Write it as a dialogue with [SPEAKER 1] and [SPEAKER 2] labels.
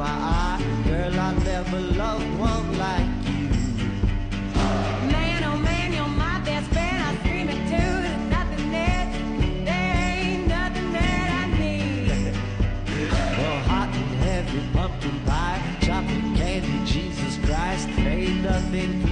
[SPEAKER 1] my eye. Girl, I never loved one like you.
[SPEAKER 2] Man, oh man, you're my best friend. I scream it too. There's nothing there ain't nothing that I need.
[SPEAKER 1] Well, hot and heavy pumpkin pie, chocolate candy, Jesus Christ, ain't nothing